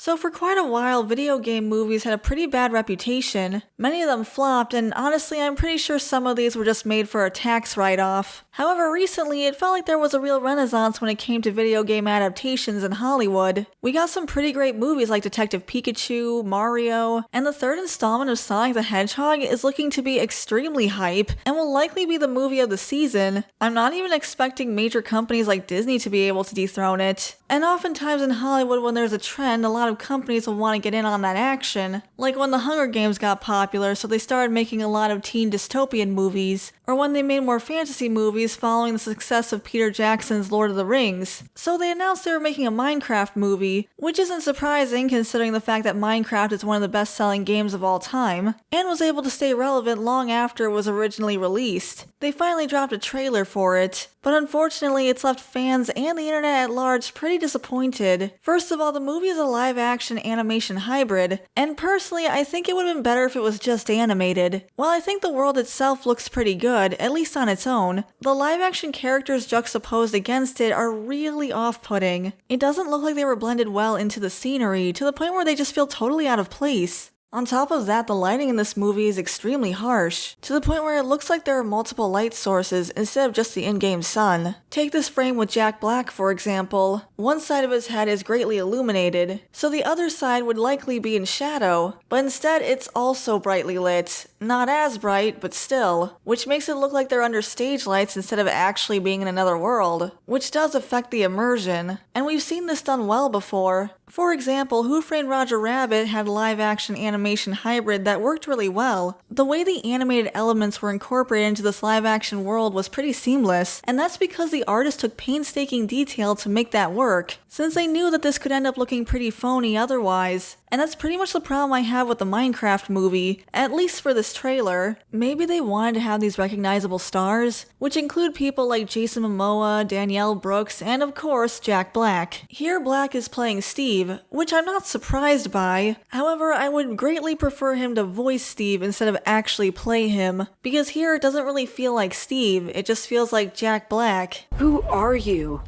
So for quite a while, video game movies had a pretty bad reputation. Many of them flopped, and honestly, I'm pretty sure some of these were just made for a tax write-off. However, recently, it felt like there was a real renaissance when it came to video game adaptations in Hollywood. We got some pretty great movies like Detective Pikachu, Mario, and the third installment of Sonic the Hedgehog is looking to be extremely hype, and will likely be the movie of the season. I'm not even expecting major companies like Disney to be able to dethrone it. And oftentimes in Hollywood, when there's a trend, a lot of companies will want to get in on that action. Like when the Hunger Games got popular, so they started making a lot of teen dystopian movies. Or when they made more fantasy movies following the success of Peter Jackson's Lord of the Rings. So they announced they were making a Minecraft movie, which isn't surprising considering the fact that Minecraft is one of the best-selling games of all time, and was able to stay relevant long after it was originally released. They finally dropped a trailer for it, but unfortunately it's left fans and the internet at large pretty disappointed. First of all, the movie is a live-action animation hybrid, and personally I think it would have been better if it was just animated. While I think the world itself looks pretty good, at least on its own, the live-action characters juxtaposed against it are really off-putting. It doesn't look like they were blended well into the scenery, to the point where they just feel totally out of place. On top of that, the lighting in this movie is extremely harsh, to the point where it looks like there are multiple light sources instead of just the in-game sun. Take this frame with Jack Black, for example. One side of his head is greatly illuminated, so the other side would likely be in shadow, but instead it's also brightly lit. Not as bright, but still, which makes it look like they're under stage lights instead of actually being in another world, which does affect the immersion, and we've seen this done well before. For example, Who Framed Roger Rabbit had a live-action animation hybrid that worked really well. The way the animated elements were incorporated into this live-action world was pretty seamless, and that's because the artist took painstaking detail to make that work, since they knew that this could end up looking pretty phony otherwise. And that's pretty much the problem I have with the Minecraft movie, at least for this trailer. Maybe they wanted to have these recognizable stars, which include people like Jason Momoa, Danielle Brooks, and of course, Jack Black. Here Black is playing Steve, which I'm not surprised by. However, I would greatly prefer him to voice Steve instead of actually play him, because here it doesn't really feel like Steve, it just feels like Jack Black. Who are you?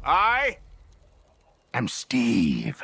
I am Steve.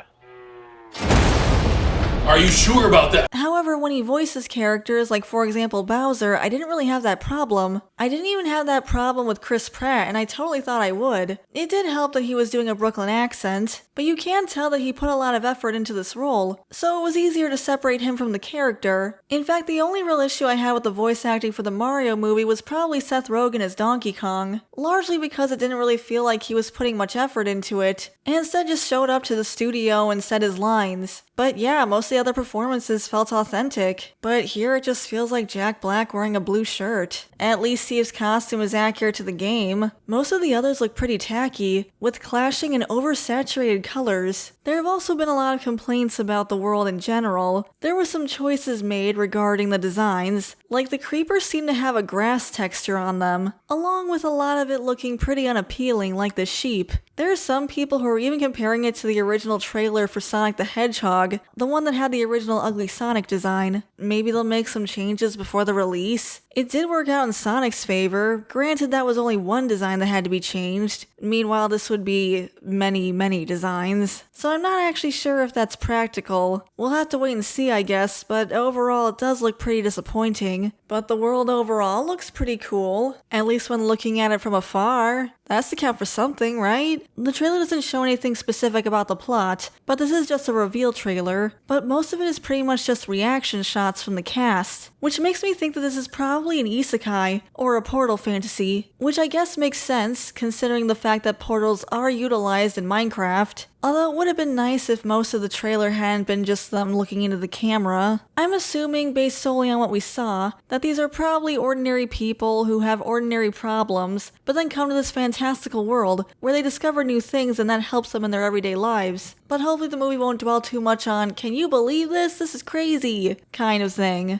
Are you sure about that? However, when he voices characters, like for example Bowser, I didn't really have that problem. I didn't even have that problem with Chris Pratt, and I totally thought I would. It did help that he was doing a Brooklyn accent, but you can tell that he put a lot of effort into this role, so it was easier to separate him from the character. In fact, the only real issue I had with the voice acting for the Mario movie was probably Seth Rogen as Donkey Kong, largely because it didn't really feel like he was putting much effort into it, and instead just showed up to the studio and said his lines. But yeah, most of the other performances felt authentic, but here it just feels like Jack Black wearing a blue shirt. At least Steve's costume is accurate to the game. Most of the others look pretty tacky, with clashing and oversaturated colors. There have also been a lot of complaints about the world in general. There were some choices made regarding the designs, like the creepers seem to have a grass texture on them, along with a lot of it looking pretty unappealing like the sheep. There are some people who are even comparing it to the original trailer for Sonic the Hedgehog, the one that had the original ugly Sonic design. Maybe they'll make some changes before the release. It did work out in Sonic's favor. Granted, that was only one design that had to be changed. Meanwhile, this would be many designs. So I'm not actually sure if that's practical. We'll have to wait and see, I guess, but overall it does look pretty disappointing. But the world overall looks pretty cool, at least when looking at it from afar. That has to count for something, right? The trailer doesn't show anything specific about the plot, but this is just a reveal trailer, but most of it is pretty much just reaction shots from the cast, which makes me think that this is probably an isekai, or a portal fantasy, which I guess makes sense considering the fact that portals are utilized in Minecraft. Although it would have been nice if most of the trailer hadn't been just them looking into the camera. I'm assuming, based solely on what we saw, that these are probably ordinary people who have ordinary problems, but then come to this fantastical world where they discover new things and that helps them in their everyday lives. But hopefully the movie won't dwell too much on, "Can you believe this? This is crazy," kind of thing.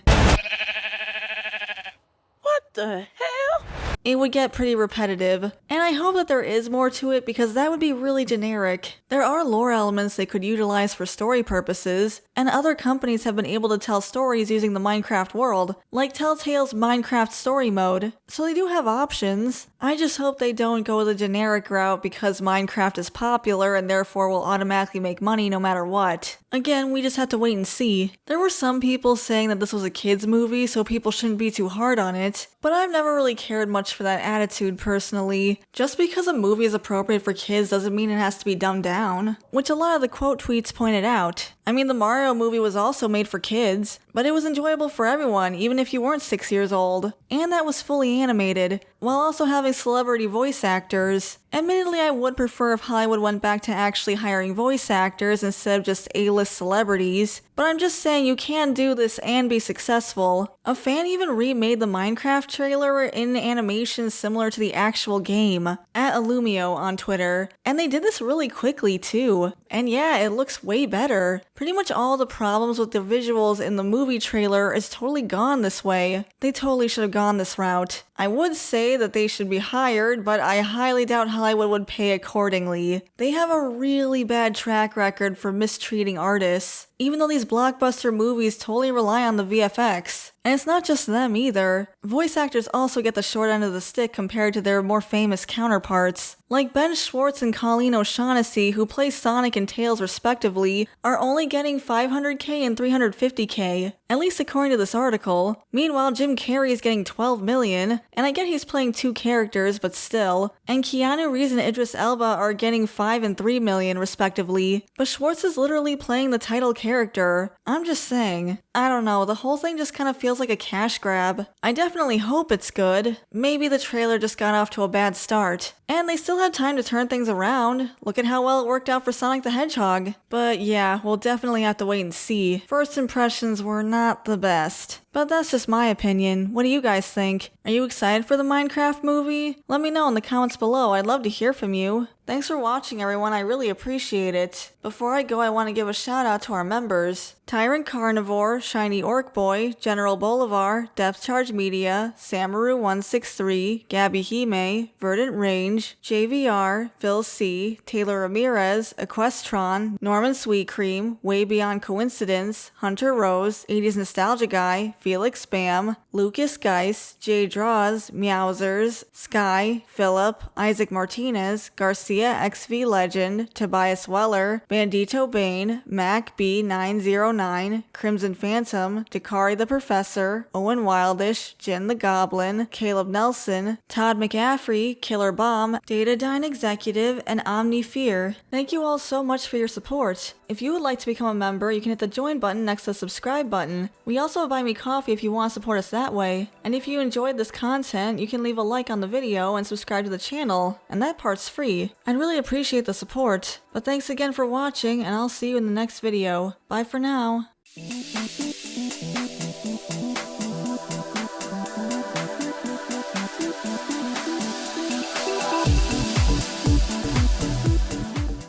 What the hell? it would get pretty repetitive. And I hope that there is more to it because that would be really generic. There are lore elements they could utilize for story purposes, and other companies have been able to tell stories using the Minecraft world, like Telltale's Minecraft Story Mode, so they do have options. I just hope they don't go the generic route because Minecraft is popular and therefore will automatically make money no matter what. Again, we just have to wait and see. There were some people saying that this was a kids movie, so people shouldn't be too hard on it, but I've never really cared much for that attitude personally. Just because a movie is appropriate for kids doesn't mean it has to be dumbed down, which a lot of the quote tweets pointed out. I mean, the Mario movie was also made for kids, but it was enjoyable for everyone, even if you weren't 6 years old. And that was fully animated, while also having celebrity voice actors. Admittedly, I would prefer if Hollywood went back to actually hiring voice actors instead of just A-list celebrities, but I'm just saying you can do this and be successful. A fan even remade the Minecraft trailer in animation similar to the actual game, at Illumio on Twitter, and they did this really quickly too. And yeah, it looks way better. Pretty much all the problems with the visuals in the movie trailer is totally gone this way. They totally should have gone this route. I would say that they should be hired, but I highly doubt Hollywood would pay accordingly. They have a really bad track record for mistreating artists, even though these blockbuster movies totally rely on the VFX. And it's not just them either. Voice actors also get the short end of the stick compared to their more famous counterparts. Like Ben Schwartz and Colleen O'Shaughnessy, who play Sonic and Tails respectively, are only getting $500K and $350K, at least according to this article. Meanwhile, Jim Carrey is getting $12 million, and I get he's playing two characters, but still. And Keanu Reeves and Idris Elba are getting $5 and $3 million respectively, but Schwartz is literally playing the title character. I'm just saying. I don't know, the whole thing just kind of feels like a cash grab. I definitely hope it's good. Maybe the trailer just got off to a bad start. And they still had time to turn things around. Look at how well it worked out for Sonic the Hedgehog. But yeah, we'll definitely have to wait and see. First impressions were not the best. But that's just my opinion. What do you guys think? Are you excited for the Minecraft movie? Let me know in the comments below. I'd love to hear from you. Thanks for watching, everyone. I really appreciate it. Before I go, I want to give a shout out to our members. Tyrant Carnivore, Shiny Orc Boy, General Bolivar, Depth Charge Media, Samaru163, Gabby Hime, Verdant Range, JVR, Phil C, Taylor Ramirez, Equestron, Norman Sweet Cream, Way Beyond Coincidence, Hunter Rose, 80s Nostalgia Guy, Felix Bam, Lucas Geis, Jay Draws, Meowsers, Sky, Philip, Isaac Martinez, Garcia XV Legend, Tobias Weller, Bandito Bane, Mac B909, Crimson Phantom, Dakari the Professor, Owen Wildish, Jin the Goblin, Caleb Nelson, Todd McAfee, Killer Bomb, Datadyne Executive, and Omni Fear. Thank you all so much for your support. If you would like to become a member, you can hit the join button next to the subscribe button. We also have Buy Me Coffee if you want to support us that way. And if you enjoyed this content, you can leave a like on the video and subscribe to the channel, and that part's free. I'd really appreciate the support. But thanks again for watching, and I'll see you in the next video. Bye for now.